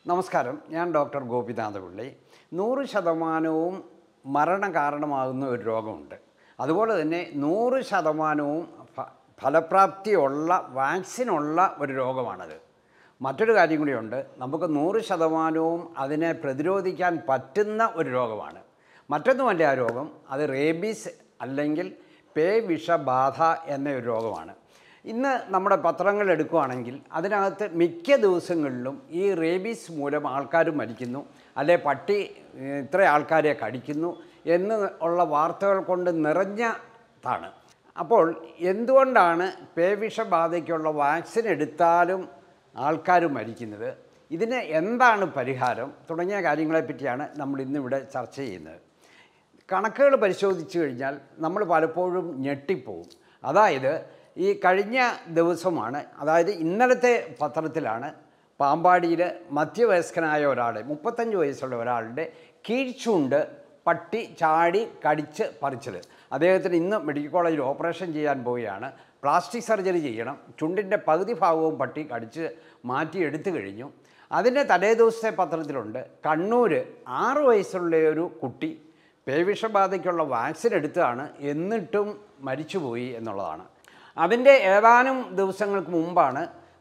നമസ്കാരം, ഞാൻ ഡോക്ടർ ഗോപിനാഥപിള്ളി. 100% മരണകാരണമാകുന്ന ഒരു രോഗമുണ്ട്. അതുപോലെ തന്നെ 100% ഫലപ്രാപ്തിയുള്ള വാക്സിനുള്ള ഒരു രോഗമാണത്. മറ്റൊരു കാര്യം കൂടിയുണ്ട്, നമുക്ക് 100% അതിനെ പ്രതിരോധിക്കാൻ പറ്റുന്ന ഒരു രോഗമാണ്. മറ്റൊന്നുമല്ല ആ രോഗം, അത് റേബീസ് അല്ലെങ്കിൽ പേവിഷബാധ എന്നൊരു രോഗമാണ്. ഇന്ന് നമ്മുടെ പത്രങ്ങൾ എടുക്കുകയാണെങ്കിൽ അതിനകത്ത് മിക്ക ദിവസങ്ങളിലും ഈ റേബീസ് മൂലം ആൾക്കാർ മരിക്കുന്നു, അല്ലെ പട്ടി ഇത്ര ആൾക്കാരെ കടിക്കുന്നു എന്ന് ഉള്ള വാർത്തകൾ കൊണ്ട് നിറഞ്ഞതാണ്. അപ്പോൾ എന്തുകൊണ്ടാണ് പേവിഷബാധയ്ക്കുള്ള വാക്സിൻ എടുത്താലും ആൾക്കാർ മരിക്കുന്നത്, ഇതിന് എന്താണ് പരിഹാരം തുടങ്ങിയ കാര്യങ്ങളെപ്പറ്റിയാണ് നമ്മൾ ഇന്നിവിടെ ചർച്ച ചെയ്യുന്നത്. കണക്കുകൾ പരിശോധിച്ച് കഴിഞ്ഞാൽ നമ്മൾ പലപ്പോഴും ഞെട്ടിപ്പോവും. അതായത് ഈ കഴിഞ്ഞ ദിവസമാണ്, അതായത് ഇന്നലത്തെ പത്രത്തിലാണ് പാമ്പാടിയിൽ മധ്യവയസ്കനായ ഒരാളെ 35 വയസ്സുള്ള ഒരാളുടെ കീഴ്ചുണ്ട് പട്ടി ചാടി കടിച്ച് പറിച്ചത്. അദ്ദേഹത്തിന് ഇന്ന് മെഡിക്കൽ കോളേജിൽ ഓപ്പറേഷൻ ചെയ്യാൻ പോവുകയാണ്. പ്ലാസ്റ്റിക് സർജറി ചെയ്യണം. ചുണ്ടിൻ്റെ പകുതി ഭാഗവും പട്ടി കടിച്ച് മാറ്റിയെടുത്തു കഴിഞ്ഞു. അതിൻ്റെ തലേ ദിവസത്തെ പത്രത്തിലുണ്ട്, കണ്ണൂർ 6 വയസ്സുള്ള ഒരു കുട്ടി പേവിഷബാധയ്ക്കുള്ള വാക്സിൻ എടുത്തതാണ്, എന്നിട്ടും മരിച്ചുപോയി എന്നുള്ളതാണ്. അതിൻ്റെ ഏതാനും ദിവസങ്ങൾക്ക് മുമ്പാണ്,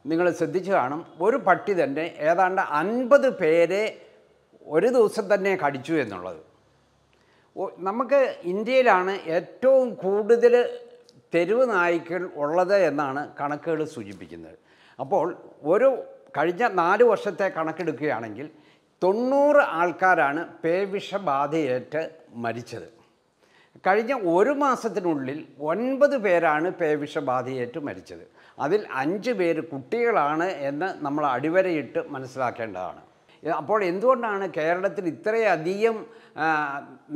നിങ്ങൾ ശ്രദ്ധിച്ചു കാണും, ഒരു പട്ടി തന്നെ ഏതാണ്ട് 50 പേരെ ഒരു ദിവസം തന്നെ കടിച്ചു എന്നുള്ളത്. നമുക്ക് ഇന്ത്യയിലാണ് ഏറ്റവും കൂടുതൽ തെരുവ് നായ്ക്കൾ ഉള്ളത് എന്നാണ് കണക്കുകൾ സൂചിപ്പിക്കുന്നത്. അപ്പോൾ കഴിഞ്ഞ 4 വർഷത്തെ കണക്കെടുക്കുകയാണെങ്കിൽ 90 ആൾക്കാരാണ് പേവിഷബാധയേറ്റ് മരിച്ചത്. കഴിഞ്ഞ ഒരു മാസത്തിനുള്ളിൽ 9 പേരാണ് പേവിഷബാധയേറ്റ് മരിച്ചത്. അതിൽ 5 പേര് കുട്ടികളാണ് എന്ന് നമ്മൾ അടിവരയിട്ട് മനസ്സിലാക്കേണ്ടതാണ്. അപ്പോൾ എന്തുകൊണ്ടാണ് കേരളത്തിൽ ഇത്രയധികം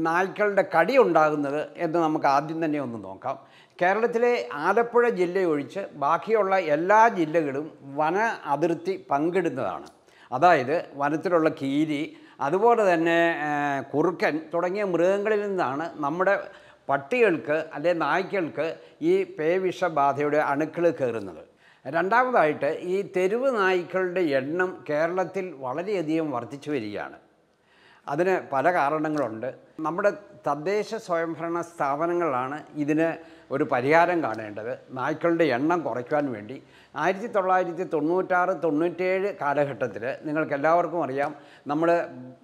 നായ്ക്കളുടെ കടി ഉണ്ടാകുന്നത് എന്ന് നമുക്ക് ആദ്യം തന്നെ ഒന്ന് നോക്കാം. കേരളത്തിലെ ആലപ്പുഴ ജില്ല ഒഴിച്ച് ബാക്കിയുള്ള എല്ലാ ജില്ലകളും വന അതിർത്തി പങ്കിടുന്നതാണ്. അതായത് വനത്തിലുള്ള കീരി, അതുപോലെ തന്നെ കുറുക്കൻ തുടങ്ങിയ മൃഗങ്ങളിൽ നിന്നാണ് നമ്മുടെ പട്ടികൾക്ക് അല്ലെ നായ്ക്കൾക്ക് ഈ പേവിഷബാധയുടെ അണുക്കൾ കയറുന്നത്. രണ്ടാമതായിട്ട് ഈ തെരുവ് നായ്ക്കളുടെ എണ്ണം കേരളത്തിൽ വളരെയധികം വർദ്ധിച്ചു വരികയാണ്. അതിന് പല കാരണങ്ങളുണ്ട്. നമ്മുടെ തദ്ദേശ സ്വയംഭരണ സ്ഥാപനങ്ങളാണ് ഇതിന് ഒരു പരിഹാരം കാണേണ്ടത്. നായ്ക്കളുടെ എണ്ണം കുറയ്ക്കുവാൻ വേണ്ടി 1996-97 കാലഘട്ടത്തിൽ നിങ്ങൾക്കെല്ലാവർക്കും അറിയാം, നമ്മൾ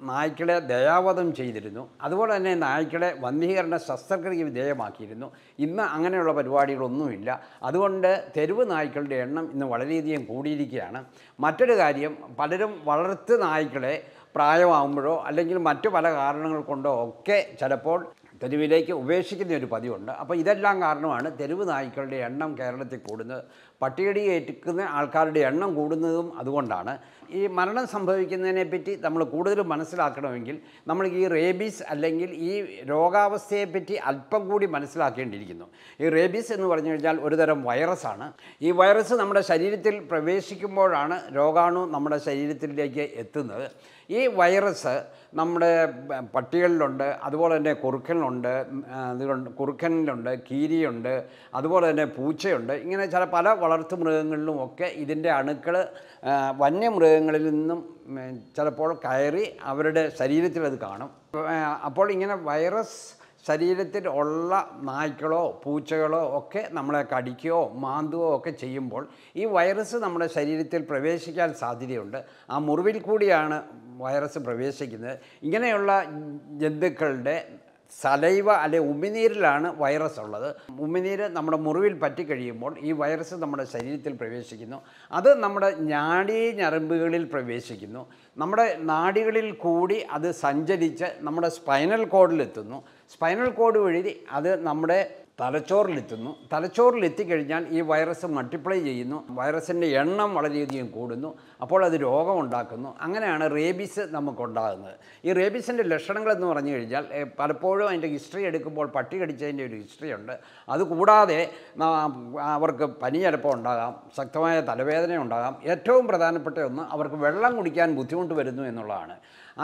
നായ്ക്കളെ ദയാവധം ചെയ്തിരുന്നു. അതുപോലെ തന്നെ നായ്ക്കളെ വന്ധീകരണ ശസ്ത്രക്രിയ വിധേയമാക്കിയിരുന്നു. ഇന്ന് അങ്ങനെയുള്ള പരിപാടികളൊന്നുമില്ല. അതുകൊണ്ട് തെരുവ് നായ്ക്കളുടെ എണ്ണം ഇന്ന് വളരെയധികം കൂടിയിരിക്കുകയാണ്. മറ്റൊരു കാര്യം, പലരും വളർത്തു നായ്ക്കളെ പ്രായമാകുമ്പോഴോ അല്ലെങ്കിൽ മറ്റു പല കാരണങ്ങൾ കൊണ്ടോ ഒക്കെ ചിലപ്പോൾ തെരുവിലേക്ക് ഉപേക്ഷിക്കുന്ന ഒരു പതിവുണ്ട്. അപ്പോൾ ഇതെല്ലാം കാരണമാണ് തെരുവ് നായ്ക്കളുടെ എണ്ണം കേരളത്തിൽ കൂടുന്നത്. പട്ടികടി ഏൽക്കുന്ന ആൾക്കാരുടെ എണ്ണം കൂടുന്നതും അതുകൊണ്ടാണ്. ഈ മരണം സംഭവിക്കുന്നതിനെപ്പറ്റി നമ്മൾ കൂടുതൽ മനസ്സിലാക്കണമെങ്കിൽ നമ്മൾ ഈ റേബീസ് അല്ലെങ്കിൽ ഈ രോഗാവസ്ഥയെപ്പറ്റി അല്പം കൂടി മനസ്സിലാക്കേണ്ടിയിരിക്കുന്നു. ഈ റേബീസ് എന്ന് പറഞ്ഞു കഴിഞ്ഞാൽ ഒരുതരം വൈറസാണ്. ഈ വൈറസ് നമ്മുടെ ശരീരത്തിൽ പ്രവേശിക്കുമ്പോഴാണ് രോഗാണു നമ്മുടെ ശരീരത്തിലേക്ക് എത്തുന്നത്. ഈ വൈറസ് നമ്മുടെ പട്ടികളിലുണ്ട്, അതുപോലെ തന്നെ കുറുക്കനിലുണ്ട്, കീരിയുണ്ട്, അതുപോലെ തന്നെ പൂച്ചയുണ്ട്. ഇങ്ങനെ പല വളർത്തു മൃഗങ്ങളിലും ഒക്കെ ഇതിൻ്റെ അണുക്കൾ വന്യമൃഗങ്ങളിൽ നിന്നും ചിലപ്പോൾ കയറി അവരുടെ ശരീരത്തിൽ അത് കാണും. അപ്പോൾ ഇങ്ങനെ വൈറസ് ശരീരത്തിൽ ഉള്ള നായ്ക്കളോ പൂച്ചകളോ ഒക്കെ നമ്മളെ കടിക്കുകയോ മാന്തുകയോ ഒക്കെ ചെയ്യുമ്പോൾ ഈ വൈറസ് നമ്മുടെ ശരീരത്തിൽ പ്രവേശിക്കാൻ സാധ്യതയുണ്ട്. ആ മുറിവിൽ കൂടിയാണ് വൈറസ് പ്രവേശിക്കുന്നത്. ഇങ്ങനെയുള്ള ജന്തുക്കളുടെ സലൈവ അല്ലെ ഉമിനീരിലാണ് വൈറസ് ഉള്ളത്. ഉമിനീര് നമ്മുടെ മുറിവിൽ പറ്റിക്കഴിയുമ്പോൾ ഈ വൈറസ് നമ്മുടെ ശരീരത്തിൽ പ്രവേശിക്കുന്നു. അത് നമ്മുടെ ഞരമ്പുകളിൽ പ്രവേശിക്കുന്നു. നമ്മുടെ നാഡികളിൽ കൂടി അത് സഞ്ചരിച്ച് നമ്മുടെ സ്പൈനൽ കോഡിലെത്തുന്നു. സ്പൈനൽ കോഡ് വഴി അത് നമ്മുടെ തലച്ചോറിലെത്തുന്നു. തലച്ചോറിലെത്തിക്കഴിഞ്ഞാൽ ഈ വൈറസ് മൾട്ടിപ്ലൈ ചെയ്യുന്നു. വൈറസിൻ്റെ എണ്ണം വളരെയധികം കൂടുന്നു. അപ്പോൾ അത് രോഗമുണ്ടാക്കുന്നു. അങ്ങനെയാണ് റേബീസ് നമുക്കുണ്ടാകുന്നത്. ഈ റേബീസിൻ്റെ ലക്ഷണങ്ങളെന്ന് പറഞ്ഞു കഴിഞ്ഞാൽ പലപ്പോഴും അതിൻ്റെ ഹിസ്റ്ററി എടുക്കുമ്പോൾ പട്ടി കടിച്ചതിൻ്റെ ഒരു ഹിസ്റ്ററി ഉണ്ട്. അതുകൂടാതെ അവർക്ക് പനി ചിലപ്പോൾ ഉണ്ടാകാം, ശക്തമായ തലവേദന ഉണ്ടാകാം. ഏറ്റവും പ്രധാനപ്പെട്ട ഒന്ന്, അവർക്ക് വെള്ളം കുടിക്കാൻ ബുദ്ധിമുട്ട് വരുന്നു എന്നുള്ളതാണ്.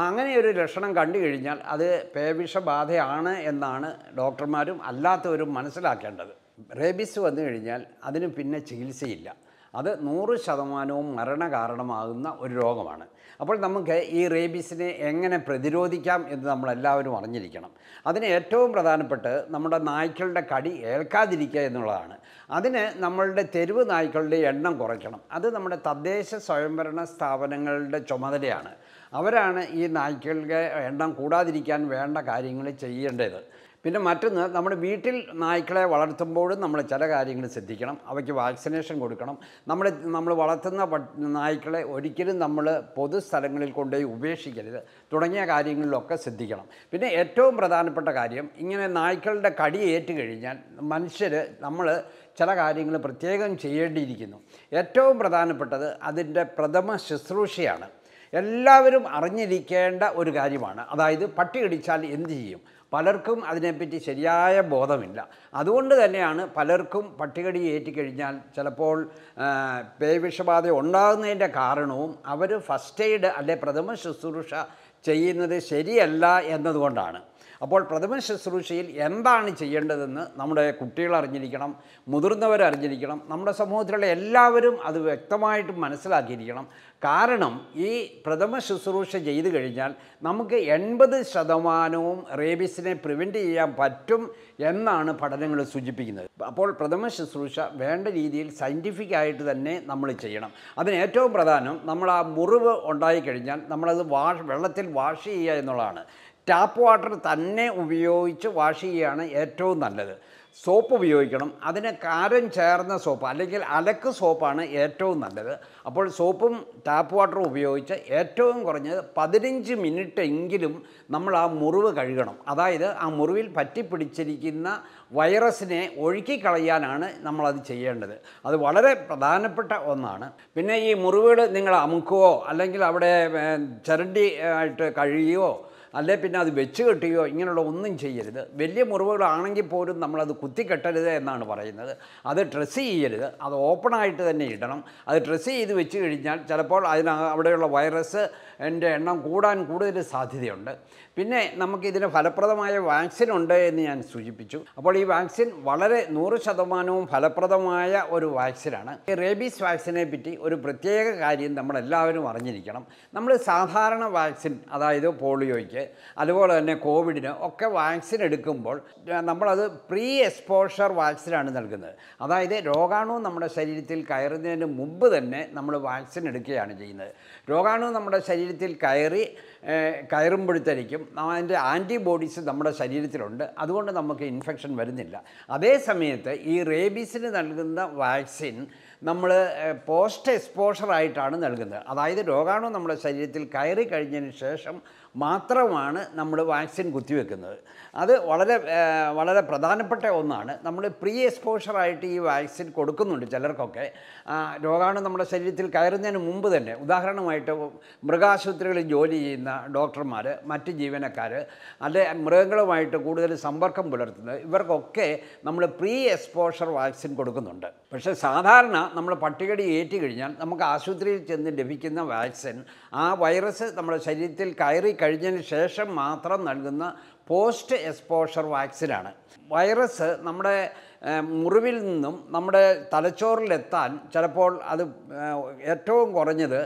അങ്ങനെയൊരു ലക്ഷണം കണ്ടു കഴിഞ്ഞാൽ അത് പേവിഷബാധയാണ് എന്നാണ് ഡോക്ടർമാരും അല്ലാത്തവരും മനസ്സിലാക്കേണ്ടത്. റേബീസ് വന്നു കഴിഞ്ഞാൽ അതിന് പിന്നെ ചികിത്സയില്ല. അത് 100% മരണകാരണമാകുന്ന ഒരു രോഗമാണ്. അപ്പോൾ നമുക്ക് ഈ റേബീസിനെ എങ്ങനെ പ്രതിരോധിക്കാം എന്ന് നമ്മളെല്ലാവരും അറിഞ്ഞിരിക്കണം. അതിന് ഏറ്റവും പ്രധാനപ്പെട്ട് നമ്മുടെ നായ്ക്കളുടെ കടി ഏൽക്കാതിരിക്കുക എന്നുള്ളതാണ്. അതിന് നമ്മളുടെ തെരുവ് നായ്ക്കളുടെ എണ്ണം കുറയ്ക്കണം. അത് നമ്മുടെ തദ്ദേശ സ്വയംഭരണ സ്ഥാപനങ്ങളുടെ ചുമതലയാണ്. അവരാണ് ഈ നായ്ക്കളുടെ എണ്ണം കൂടാതിരിക്കാൻ വേണ്ട കാര്യങ്ങൾ ചെയ്യേണ്ടത്. പിന്നെ മറ്റൊന്ന്, നമ്മുടെ വീട്ടിൽ നായ്ക്കളെ വളർത്തുമ്പോഴും നമ്മൾ ചില കാര്യങ്ങൾ ശ്രദ്ധിക്കണം. അവയ്ക്ക് വാക്സിനേഷൻ കൊടുക്കണം. നമ്മൾ വളർത്തുന്ന നായ്ക്കളെ ഒരിക്കലും നമ്മൾ പൊതുസ്ഥലങ്ങളിൽ കൊണ്ടുപോയി ഉപേക്ഷിക്കരുത്. തുടങ്ങിയ കാര്യങ്ങളിലൊക്കെ ശ്രദ്ധിക്കണം. പിന്നെ ഏറ്റവും പ്രധാനപ്പെട്ട കാര്യം, ഇങ്ങനെ നായ്ക്കളുടെ കടി ഏറ്റു കഴിഞ്ഞാൽ നമ്മൾ ചില കാര്യങ്ങൾ പ്രത്യേകം ചെയ്യേണ്ടിയിരിക്കുന്നു. ഏറ്റവും പ്രധാനപ്പെട്ടത് അതിൻ്റെ പ്രഥമ ശുശ്രൂഷയാണ്. എല്ലാവരും അറിഞ്ഞിരിക്കേണ്ട ഒരു കാര്യമാണ്. അതായത് പട്ടി കടിച്ചാൽ എന്ത് ചെയ്യും? പലർക്കും അതിനെപ്പറ്റി ശരിയായ ബോധമില്ല. അതുകൊണ്ട് തന്നെയാണ് പലർക്കും പട്ടികടി ഏറ്റിക്കഴിഞ്ഞാൽ ചിലപ്പോൾ പേവിഷബാധ ഉണ്ടാകുന്നതിൻ്റെ കാരണവും അവർ ഫസ്റ്റ് എയ്ഡ് അല്ലെ പ്രഥമ ശുശ്രൂഷ ചെയ്യുന്നത് ശരിയല്ല എന്നതുകൊണ്ടാണ്. അപ്പോൾ പ്രഥമ ശുശ്രൂഷയിൽ എന്താണ് ചെയ്യേണ്ടതെന്ന് നമ്മുടെ കുട്ടികൾ അറിഞ്ഞിരിക്കണം, മുതിർന്നവരറിഞ്ഞിരിക്കണം, നമ്മുടെ സമൂഹത്തിലുള്ള എല്ലാവരും അത് വ്യക്തമായിട്ടും മനസ്സിലാക്കിയിരിക്കണം. കാരണം ഈ പ്രഥമ ശുശ്രൂഷ ചെയ്തു കഴിഞ്ഞാൽ നമുക്ക് 80% റേബീസിനെ പ്രിവെൻറ്റ് ചെയ്യാൻ പറ്റും എന്നാണ് പഠനങ്ങൾ സൂചിപ്പിക്കുന്നത്. അപ്പോൾ പ്രഥമ ശുശ്രൂഷ വേണ്ട രീതിയിൽ സയൻറ്റിഫിക്കായിട്ട് തന്നെ നമ്മൾ ചെയ്യണം. അതിന് ഏറ്റവും പ്രധാനം, നമ്മൾ ആ മുറിവ് ഉണ്ടായിക്കഴിഞ്ഞാൽ നമ്മളത് വെള്ളത്തിൽ വാഷ് ചെയ്യുക എന്നുള്ളതാണ്. ടാപ്പ് വാട്ടർ തന്നെ ഉപയോഗിച്ച് വാഷ് ചെയ്യുകയാണ് ഏറ്റവും നല്ലത്. സോപ്പ് ഉപയോഗിക്കണം. അതിന് കാരം ചേർന്ന സോപ്പ് അല്ലെങ്കിൽ അലക്ക് സോപ്പാണ് ഏറ്റവും നല്ലത്. അപ്പോൾ സോപ്പും ടാപ്പ് വാട്ടറും ഉപയോഗിച്ച് ഏറ്റവും കുറഞ്ഞത് 15 മിനിറ്റ് എങ്കിലും നമ്മൾ ആ മുറിവ് കഴുകണം. അതായത് ആ മുറിവിൽ പറ്റിപ്പിടിച്ചിരിക്കുന്ന വൈറസിനെ ഒഴുക്കിക്കളയാനാണ് നമ്മളത് ചെയ്യേണ്ടത്. അത് വളരെ പ്രധാനപ്പെട്ട ഒന്നാണ്. പിന്നെ ഈ മുറിവുകൾ നിങ്ങൾ അമുക്കുകയോ അല്ലെങ്കിൽ അവിടെ ചരണ്ടി ആയിട്ട് കഴുകുകയോ അല്ലെ പിന്നെ അത് വെച്ച് കെട്ടുകയോ ഇങ്ങനെയുള്ള ഒന്നും ചെയ്യരുത്. വലിയ മുറിവുകളാണെങ്കിൽ പോലും നമ്മളത് കുത്തിക്കെട്ടരുത് എന്നാണ് പറയുന്നത്. അത് ഡ്രസ്സ് ചെയ്യരുത്, അത് ഓപ്പണായിട്ട് തന്നെ ഇടണം. അത് ഡ്രസ്സ് ചെയ്ത് വെച്ച് കഴിഞ്ഞാൽ ചിലപ്പോൾ അവിടെയുള്ള വൈറസ് എണ്ണം കൂടാൻ കൂടുതൽ സാധ്യതയുണ്ട്. പിന്നെ നമുക്കിതിന് ഫലപ്രദമായ വാക്സിൻ ഉണ്ട് എന്ന് ഞാൻ സൂചിപ്പിച്ചു. അപ്പോൾ ഈ വാക്സിൻ വളരെ 100% ഫലപ്രദമായ ഒരു വാക്സിനാണ്. ഈ റേബീസ് വാക്സിനെ പറ്റി ഒരു പ്രത്യേക കാര്യം നമ്മളെല്ലാവരും അറിഞ്ഞിരിക്കണം. നമ്മൾ സാധാരണ വാക്സിൻ, അതായത് പോളിയോയ്ക്ക് അതുപോലെ തന്നെ കോവിഡിന് ഒക്കെ വാക്സിൻ എടുക്കുമ്പോൾ നമ്മളത് പ്രീ എക്സ്പോഷർ വാക്സിനാണ് നൽകുന്നത്. അതായത് രോഗാണു നമ്മുടെ ശരീരത്തിൽ കയറുന്നതിന് മുമ്പ് തന്നെ നമ്മൾ വാക്സിൻ എടുക്കുകയാണ് ചെയ്യുന്നത്. രോഗാണു നമ്മുടെ ശരീരത്തിൽ കയറുമ്പോഴത്തേക്കും അതിൻ്റെ ആൻറ്റിബോഡീസ് നമ്മുടെ ശരീരത്തിലുണ്ട്. അതുകൊണ്ട് നമുക്ക് ഇൻഫെക്ഷൻ വരുന്നില്ല. അതേ സമയത്ത് ഈ റേബീസിന് നൽകുന്ന വാക്സിൻ നമ്മൾ പോസ്റ്റ് എക്സ്പോഷറായിട്ടാണ് നൽകുന്നത്. അതായത് രോഗാണു നമ്മുടെ ശരീരത്തിൽ കയറി കഴിഞ്ഞതിന് ശേഷം മാത്രമാണ് നമ്മൾ വാക്സിൻ കുത്തിവെക്കുന്നത്. അത് വളരെ പ്രധാനപ്പെട്ട ഒന്നാണ്. നമ്മൾ പ്രീ എക്സ്പോഷറായിട്ട് ഈ വാക്സിൻ കൊടുക്കുന്നുണ്ട് ചിലർക്കൊക്കെ. രോഗാണു നമ്മുടെ ശരീരത്തിൽ കയറുന്നതിന് മുമ്പ് തന്നെ, ഉദാഹരണമായിട്ട് മൃഗാശുപത്രികളിൽ ജോലി ചെയ്യുന്ന ഡോക്ടർമാർ, മറ്റ് ജീവനക്കാർ, അല്ലെ മൃഗങ്ങളുമായിട്ട് കൂടുതൽ സമ്പർക്കം പുലർത്തുന്നത്, ഇവർക്കൊക്കെ നമ്മൾ പ്രീ എക്സ്പോഷർ വാക്സിൻ കൊടുക്കുന്നുണ്ട്. പക്ഷേ സാധാരണ നമ്മൾ പട്ടികടി ഏറ്റി കഴിഞ്ഞാൽ നമുക്ക് ആശുപത്രിയിൽ ചെന്ന് ലഭിക്കുന്ന വാക്സിൻ ആ വൈറസ് നമ്മുടെ ശരീരത്തിൽ കയറി കഴിഞ്ഞതിന് ശേഷം മാത്രം നൽകുന്ന പോസ്റ്റ് എക്സ്പോഷർ വാക്സിനാണ്. വൈറസ് നമ്മുടെ മുറിവിൽ നിന്നും നമ്മുടെ തലച്ചോറിലെത്താൻ ചിലപ്പോൾ അത് ഏറ്റവും കുറഞ്ഞത്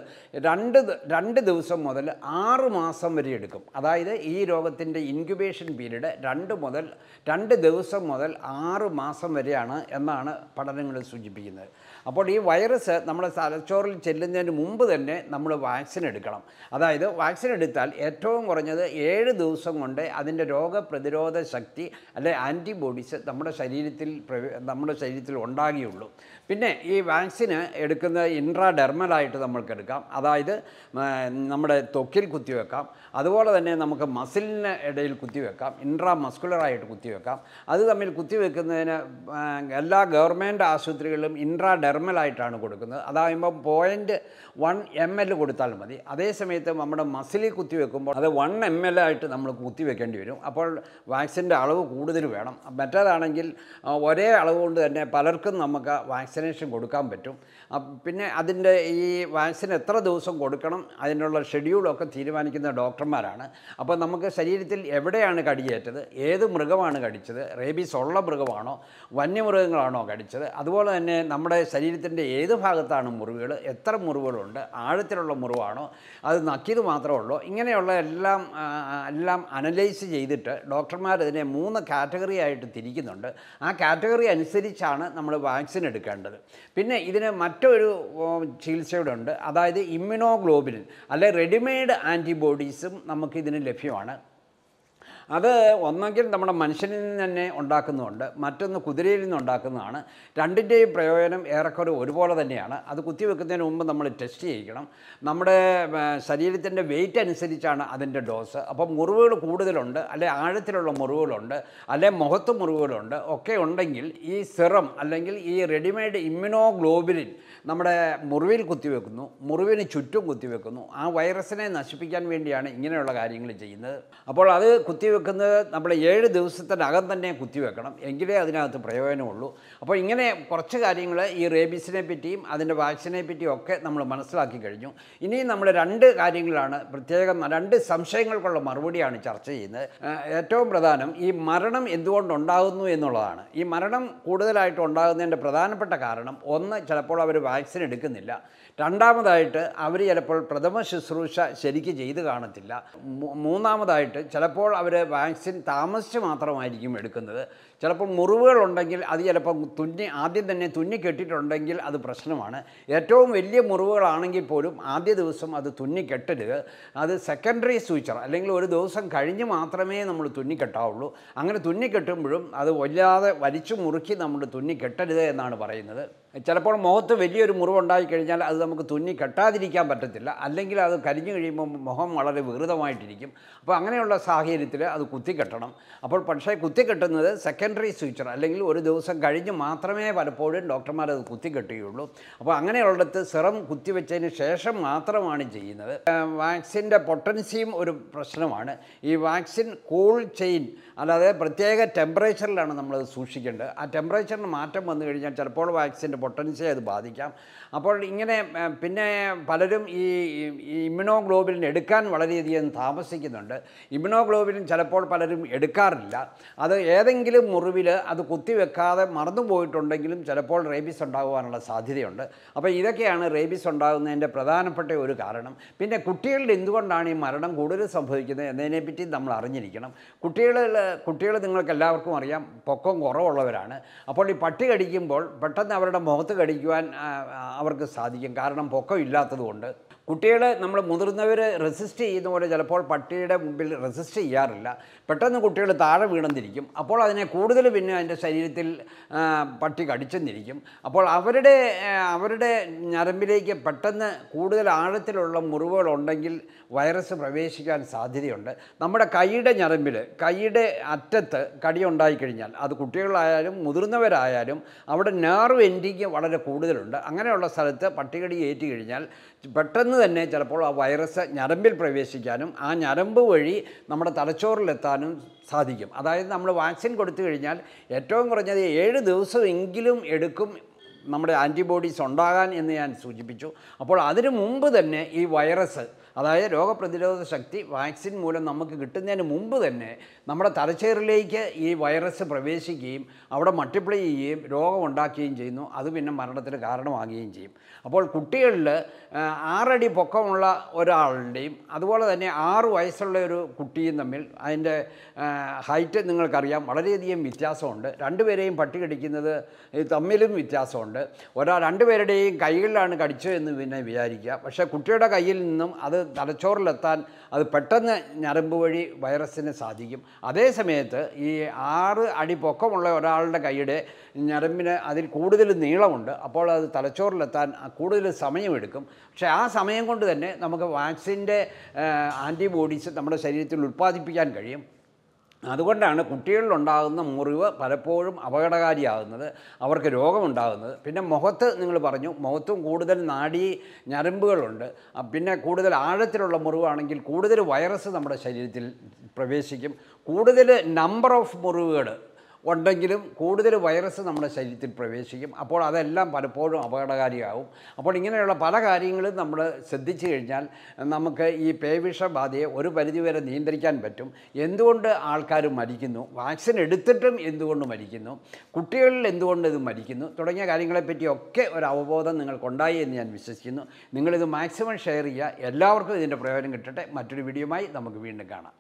2 ദിവസം മുതൽ 6 മാസം വരെ എടുക്കും. അതായത് ഈ രോഗത്തിൻ്റെ ഇൻക്യുബേഷൻ പീരീഡ് 2 ദിവസം മുതൽ 6 മാസം വരെയാണ് എന്നാണ് പഠനങ്ങൾ സൂചിപ്പിക്കുന്നത്. അപ്പോൾ ഈ വൈറസ് നമ്മുടെ തലച്ചോറിൽ ചെല്ലുന്നതിന് മുമ്പ് തന്നെ നമ്മൾ വാക്സിൻ എടുക്കണം. അതായത് വാക്സിൻ എടുത്താൽ ഏറ്റവും കുറഞ്ഞത് 7 ദിവസം കൊണ്ട് അതിൻ്റെ രോഗപ്രതിരോധ ശക്തി അല്ലെ ആൻറ്റിബോഡീസ് നമ്മുടെ ശരീരത്തിൽ ഉണ്ടാകുകയുള്ളൂ. പിന്നെ ഈ വാക്സിന് എടുക്കുന്നത് ഇൻട്രാഡെർമലായിട്ട് നമ്മൾക്ക് എടുക്കാം. അതായത് നമ്മുടെ ത്വക്കിൽ കുത്തിവെക്കാം. അതുപോലെ തന്നെ നമുക്ക് മസിലിന് ഇടയിൽ കുത്തിവെക്കാം, ഇൻട്രാമസ്കുലറായിട്ട് കുത്തിവെക്കാം. അത് തമ്മിൽ കുത്തിവെക്കുന്നതിന് എല്ലാ ഗവൺമെൻറ് ആശുപത്രികളിലും ഇൻട്രാഡെർമലായിട്ടാണ് കൊടുക്കുന്നത്. അതാകുമ്പോൾ 0.1 ml കൊടുത്താൽ മതി. അതേസമയത്ത് നമ്മുടെ മസിലിൽ കുത്തിവെക്കുമ്പോൾ അത് 1 ml ആയിട്ട് നമ്മൾ കുത്തിവെക്കേണ്ടി വരും. അപ്പോൾ വാക്സിൻ്റെ അളവ് കൂടുതൽ വേണം. മറ്റേതാണെങ്കിൽ ഒരേ അളവ് കൊണ്ട് തന്നെ പലർക്കും നമുക്ക് വാക്സിനേഷൻ കൊടുക്കാൻ പറ്റും. പിന്നെ അതിൻ്റെ ഈ വാക്സിൻ എത്ര ദിവസം കൊടുക്കണം അതിനുള്ള ഷെഡ്യൂളൊക്കെ തീരുമാനിക്കുന്ന ഡോക്ടർമാരാണ്. അപ്പോൾ നമുക്ക് ശരീരത്തിൽ എവിടെയാണ് കടിയേറ്റത്, ഏത് മൃഗമാണ് കടിച്ചത്, റേബീസ് ഉള്ള മൃഗമാണോ വന്യമൃഗങ്ങളാണോ കടിച്ചത്, അതുപോലെ തന്നെ നമ്മുടെ ശരീരത്തിൻ്റെ ഏത് ഭാഗത്താണ് മുറിവുകൾ, എത്ര മുറിവുകളുണ്ട്, ആഴത്തിലുള്ള മുറിവാണോ, അത് നക്കിയത് മാത്രമേ ഉള്ളൂ, ഇങ്ങനെയുള്ള എല്ലാം അനലൈസ് ചെയ്തിട്ട് ഡോക്ടർമാർ ഇതിനെ 3 കാറ്റഗറി ആയിട്ട് തിരിക്കുന്നുണ്ട്. ആ കാറ്റഗറി അനുസരിച്ചാണ് നമ്മൾ വാക്സിൻ എടുക്കേണ്ടത്. പിന്നെ ഇതിന് മറ്റൊരു ചികിത്സയുടെ ഉണ്ട്, അതായത് ഇമ്മ്യൂണോഗ്ലോബുലിൻ അല്ലെ റെഡിമെയ്ഡ് ആൻറ്റിബോഡീസും നമുക്കിതിന് ലഭ്യമാണ്. അത് ഒന്നെങ്കിൽ നമ്മുടെ മനുഷ്യനിൽ നിന്ന് തന്നെ ഉണ്ടാക്കുന്നുണ്ട്, മറ്റൊന്ന് കുതിരയിൽ നിന്ന് ഉണ്ടാക്കുന്നതാണ്. രണ്ടിൻ്റെയും പ്രയോജനം ഏറെക്കുറെ ഒരുപോലെ തന്നെയാണ്. അത് കുത്തിവെക്കുന്നതിന് മുമ്പ് നമ്മൾ ടെസ്റ്റ് ചെയ്യിക്കണം. നമ്മുടെ ശരീരത്തിൻ്റെ വെയിറ്റ് അനുസരിച്ചാണ് അതിൻ്റെ ഡോസ്. അപ്പം മുറിവുകൾ കൂടുതലുണ്ട്, അല്ലെ ആഴത്തിലുള്ള മുറിവുകളുണ്ട്, അല്ലെ മുഖത്ത് മുറിവുകളുണ്ട് ഒക്കെ ഉണ്ടെങ്കിൽ ഈ സിറം അല്ലെങ്കിൽ ഈ റെഡിമെയ്ഡ് ഇമ്മ്യൂണോഗ്ലോബുലിൻ നമ്മുടെ മുറിവിൽ കുത്തിവെക്കുന്നു, മുറിവിന് ചുറ്റും കുത്തിവെക്കുന്നു. ആ വൈറസിനെ നശിപ്പിക്കാൻ വേണ്ടിയാണ് ഇങ്ങനെയുള്ള കാര്യങ്ങൾ ചെയ്യുന്നത്. അപ്പോൾ അത് കുത്തിവെക്കുന്നത് നമ്മൾ 7 ദിവസത്തിനകം തന്നെ കുത്തിവെക്കണം, എങ്കിലേ അതിനകത്ത് പ്രയോജനമുള്ളൂ. അപ്പോൾ ഇങ്ങനെ കുറച്ച് കാര്യങ്ങൾ ഈ റേബീസിനെ പറ്റിയും അതിൻ്റെ വാക്സിനെ പറ്റിയും ഒക്കെ നമ്മൾ മനസ്സിലാക്കി കഴിഞ്ഞു. ഇനിയും നമ്മൾ 2 കാര്യങ്ങളാണ് പ്രത്യേകം, 2 സംശയങ്ങൾക്കുള്ള മറുപടിയാണ് ചർച്ച ചെയ്യുന്നത്. ഏറ്റവും പ്രധാനം ഈ മരണം എന്തുകൊണ്ടുണ്ടാകുന്നു എന്നുള്ളതാണ്. ഈ മരണം കൂടുതലായിട്ട് ഉണ്ടാകുന്നതിൻ്റെ പ്രധാനപ്പെട്ട കാരണം, ഒന്ന് ചിലപ്പോൾ അവർ വാക്സിൻ എടുക്കുന്നില്ല, രണ്ടാമതായിട്ട് അവർ ചിലപ്പോൾ പ്രഥമ ശുശ്രൂഷ ശരിക്ക് ചെയ്ത് കാണത്തില്ല, മൂന്നാമതായിട്ട് ചിലപ്പോൾ അവർ വാക്സിൻ താമസിച്ച് മാത്രമായിരിക്കും എടുക്കുന്നത്. ചിലപ്പോൾ മുറിവുകളുണ്ടെങ്കിൽ അത് ചിലപ്പോൾ ആദ്യം തന്നെ തുന്നി കെട്ടിയിട്ടുണ്ടെങ്കിൽ അത് പ്രശ്നമാണ്. ഏറ്റവും വലിയ മുറിവുകളാണെങ്കിൽ പോലും ആദ്യ ദിവസം അത് തുന്നി കെട്ടരുത്. അത് സെക്കൻഡറി സൂച്ചർ അല്ലെങ്കിൽ ഒരു ദിവസം കഴിഞ്ഞ് മാത്രമേ നമ്മൾ തുന്നി കെട്ടാവുള്ളൂ. അങ്ങനെ തുന്നി കെട്ടുമ്പോഴും അത് വല്ലാതെ വലിച്ചു മുറുക്കി നമ്മൾ തുന്നി കെട്ടരുത് എന്നാണ് പറയുന്നത്. ചിലപ്പോൾ മുഖത്ത് വലിയൊരു മുറിവുണ്ടായിക്കഴിഞ്ഞാൽ അത് നമുക്ക് തുന്നി കെട്ടാതിരിക്കാൻ പറ്റത്തില്ല, അല്ലെങ്കിൽ അത് കരിഞ്ഞു കഴിയുമ്പോൾ മുഖം വളരെ വികൃതമായിട്ടിരിക്കും. അപ്പോൾ അങ്ങനെയുള്ള സാഹചര്യത്തിൽ അത് കുത്തിക്കെട്ടണം. അപ്പോൾ പക്ഷേ കുത്തിക്കെട്ടുന്നത് സെക്കൻഡറി സൂച്ചർ അല്ലെങ്കിൽ ഒരു ദിവസം കഴിഞ്ഞ് മാത്രമേ പലപ്പോഴും ഡോക്ടർമാർ അത് കുത്തിക്കെട്ടുകയുള്ളൂ. അപ്പോൾ അങ്ങനെയുള്ളിടത്ത് സിറം കുത്തിവെച്ചതിന് ശേഷം മാത്രമാണ് ചെയ്യുന്നത്. വാക്സിൻ്റെ പൊട്ടൻസിയും ഒരു പ്രശ്നമാണ്. ഈ വാക്സിൻ കൂൾ ചെയിൻ, അല്ലാതെ പ്രത്യേക ടെമ്പറേച്ചറിലാണ് നമ്മളത് സൂക്ഷിക്കേണ്ടത്. ആ ടെമ്പറേച്ചറിന് മാറ്റം വന്നു കഴിഞ്ഞാൽ ചിലപ്പോൾ വാക്സിൻ്റെ പൊട്ടൻസിയെ അത് ബാധിക്കാം. അപ്പോൾ ഇങ്ങനെ പിന്നെ പലരും ഈ ഇമ്മ്യൂണോഗ്ലോബുലിൻ എടുക്കാൻ വളരെയധികം താമസിക്കുന്നുണ്ട്. ഇമ്മ്യൂണോഗ്ലോബുലിൻ ചിലപ്പോൾ പലരും എടുക്കാറില്ല. അത് ഏതെങ്കിലും മുറിവിൽ അത് കുത്തിവെക്കാതെ മറന്നുപോയിട്ടുണ്ടെങ്കിലും ചിലപ്പോൾ റേബീസ് ഉണ്ടാകുവാനുള്ള സാധ്യതയുണ്ട്. അപ്പോൾ ഇതൊക്കെയാണ് റേബീസ് ഉണ്ടാകുന്നതിൻ്റെ പ്രധാനപ്പെട്ട ഒരു കാരണം. പിന്നെ കുട്ടികളിൽ എന്തുകൊണ്ടാണ് ഈ മരണം കൂടുതൽ സംഭവിക്കുന്നത് എന്നതിനെപ്പറ്റി നമ്മൾ അറിഞ്ഞിരിക്കണം. കുട്ടികൾ നിങ്ങൾക്ക് എല്ലാവർക്കും അറിയാം, പൊക്കം കുറവുള്ളവരാണ്. അപ്പോൾ ഈ പട്ടി കടിക്കുമ്പോൾ പെട്ടെന്ന് അവരുടെ മുഖത്ത് കടിക്കുവാൻ അവർക്ക് സാധിക്കും, കാരണം പൊക്കം ഇല്ലാത്തതുകൊണ്ട്. കുട്ടികൾ നമ്മൾ മുതിർന്നവർ റെസിസ്റ്റ് ചെയ്യുന്ന പോലെ ചിലപ്പോൾ പട്ടിയുടെ മുമ്പിൽ റെസിസ്റ്റ് ചെയ്യാറില്ല. പെട്ടെന്ന് കുട്ടികൾ താഴെ വീണെന്നിരിക്കും. അപ്പോൾ അതിനെ കൂടുതൽ പിന്നെ അതിൻ്റെ ശരീരത്തിൽ പട്ടി കടിച്ചെന്നിരിക്കും. അപ്പോൾ അവരുടെ ഞരമ്പിലേക്ക് പെട്ടെന്ന് കൂടുതൽ ആഴത്തിലുള്ള മുറിവുകളുണ്ടെങ്കിൽ വൈറസ് പ്രവേശിക്കാൻ സാധ്യതയുണ്ട്. നമ്മുടെ കൈയുടെ ഞരമ്പിൽ, കൈയുടെ അറ്റത്ത് കടിയുണ്ടായിക്കഴിഞ്ഞാൽ, അത് കുട്ടികളായാലും മുതിർന്നവരായാലും അവിടെ നെർവ് എൻഡിങ് വളരെ കൂടുതലുണ്ട്. അങ്ങനെയുള്ള സ്ഥലത്ത് പട്ടികടി ഏറ്റി കഴിഞ്ഞാൽ പെട്ടെന്ന് തന്നെ ചിലപ്പോൾ ആ വൈറസ് ഞരമ്പിൽ പ്രവേശിക്കാനും ആ ഞരമ്പ് വഴി നമ്മുടെ തലച്ചോറിലെത്താനും സാധിക്കും. അതായത് നമ്മൾ വാക്സിൻ കൊടുത്തു കഴിഞ്ഞാൽ ഏറ്റവും കുറഞ്ഞത് 7 ദിവസമെങ്കിലും എടുക്കും നമ്മുടെ ആൻറ്റിബോഡീസ് ഉണ്ടാകാൻ എന്ന് ഞാൻ സൂചിപ്പിച്ചു. അപ്പോൾ അതിനു മുമ്പ് തന്നെ ഈ വൈറസ്, അതായത് രോഗപ്രതിരോധ ശക്തി വാക്സിൻ മൂലം നമുക്ക് കിട്ടുന്നതിന് മുമ്പ് തന്നെ നമ്മുടെ തലച്ചോറിലേക്ക് ഈ വൈറസ് പ്രവേശിക്കുകയും അവിടെ മൾട്ടിപ്ലൈ ചെയ്യുകയും രോഗം ഉണ്ടാക്കുകയും ചെയ്യുന്നു. അത് പിന്നെ മരണത്തിന് കാരണമാകുകയും ചെയ്യും. അപ്പോൾ കുട്ടികളിൽ 6 അടി പൊക്കമുള്ള ഒരാളുടെയും അതുപോലെ തന്നെ 6 വയസ്സുള്ള ഒരു കുട്ടിയും തമ്മിൽ അതിൻ്റെ ഹൈറ്റ് നിങ്ങൾക്കറിയാം, വളരെയധികം വ്യത്യാസമുണ്ട്. രണ്ടുപേരെയും പട്ടി കടിക്കുന്നത് തമ്മിലും വ്യത്യാസമുണ്ട്. രണ്ടുപേരുടെയും കൈകളിലാണ് കടിച്ചത് എന്ന് പിന്നെ വിചാരിക്കുക. പക്ഷേ കുട്ടിയുടെ കയ്യിൽ നിന്നും അത് തലച്ചോറിലെത്താൻ അത് പെട്ടെന്ന് ഞരമ്പ് വഴി വൈറസിന് സാധിക്കും. അതേ സമയത്ത് ഈ 6 അടി പൊക്കമുള്ള ഒരാളുടെ കൈയുടെ ഞരമ്പിന് അതിൽ കൂടുതൽ നീളമുണ്ട്. അപ്പോൾ അത് തലച്ചോറിലെത്താൻ കൂടുതൽ സമയമെടുക്കും. പക്ഷേ ആ സമയം കൊണ്ട് തന്നെ നമുക്ക് വാക്സിൻ്റെ ആൻറ്റിബോഡീസ് നമ്മുടെ ശരീരത്തിൽ ഉൽപ്പാദിപ്പിക്കാൻ കഴിയും. അതുകൊണ്ടാണ് കുട്ടികളിലുണ്ടാകുന്ന മുറിവ് പലപ്പോഴും അപകടകാരിയാകുന്നത്, അവർക്ക് രോഗമുണ്ടാകുന്നത്. പിന്നെ മുഖത്ത് നിങ്ങൾ പറഞ്ഞു, മുഖത്തും കൂടുതൽ നാഡീ ഞരമ്പുകളുണ്ട്. പിന്നെ കൂടുതൽ ആഴത്തിലുള്ള മുറിവാണെങ്കിൽ കൂടുതൽ വൈറസ് നമ്മുടെ ശരീരത്തിൽ പ്രവേശിക്കും. കൂടുതൽ നമ്പർ ഓഫ് മുറിവുകൾ ഉണ്ടെങ്കിലും കൂടുതൽ വൈറസ് നമ്മുടെ ശരീരത്തിൽ പ്രവേശിക്കും. അപ്പോൾ അതെല്ലാം പലപ്പോഴും അപകടകാരിയാവും. അപ്പോൾ ഇങ്ങനെയുള്ള പല കാര്യങ്ങളും നമ്മൾ ശ്രദ്ധിച്ചു കഴിഞ്ഞാൽ നമുക്ക് ഈ പേവിഷബാധയെ ഒരു പരിധിവരെ നിയന്ത്രിക്കാൻ പറ്റും. എന്തുകൊണ്ട് ആൾക്കാർ മരിക്കുന്നു, വാക്സിൻ എടുത്തിട്ടും എന്തുകൊണ്ട് മരിക്കുന്നു, കുട്ടികളിൽ എന്തുകൊണ്ട് ഇത് മരിക്കുന്നു തുടങ്ങിയ കാര്യങ്ങളെപ്പറ്റിയൊക്കെ ഒരു അവബോധം നിങ്ങൾക്കുണ്ടായി എന്ന് ഞാൻ വിശ്വസിക്കുന്നു. നിങ്ങളിത് മാക്സിമം ഷെയർ ചെയ്യുക. എല്ലാവർക്കും ഇതിൻ്റെ പ്രയോജനം കിട്ടട്ടെ. മറ്റൊരു വീഡിയോയുമായി നമുക്ക് വീണ്ടും കാണാം.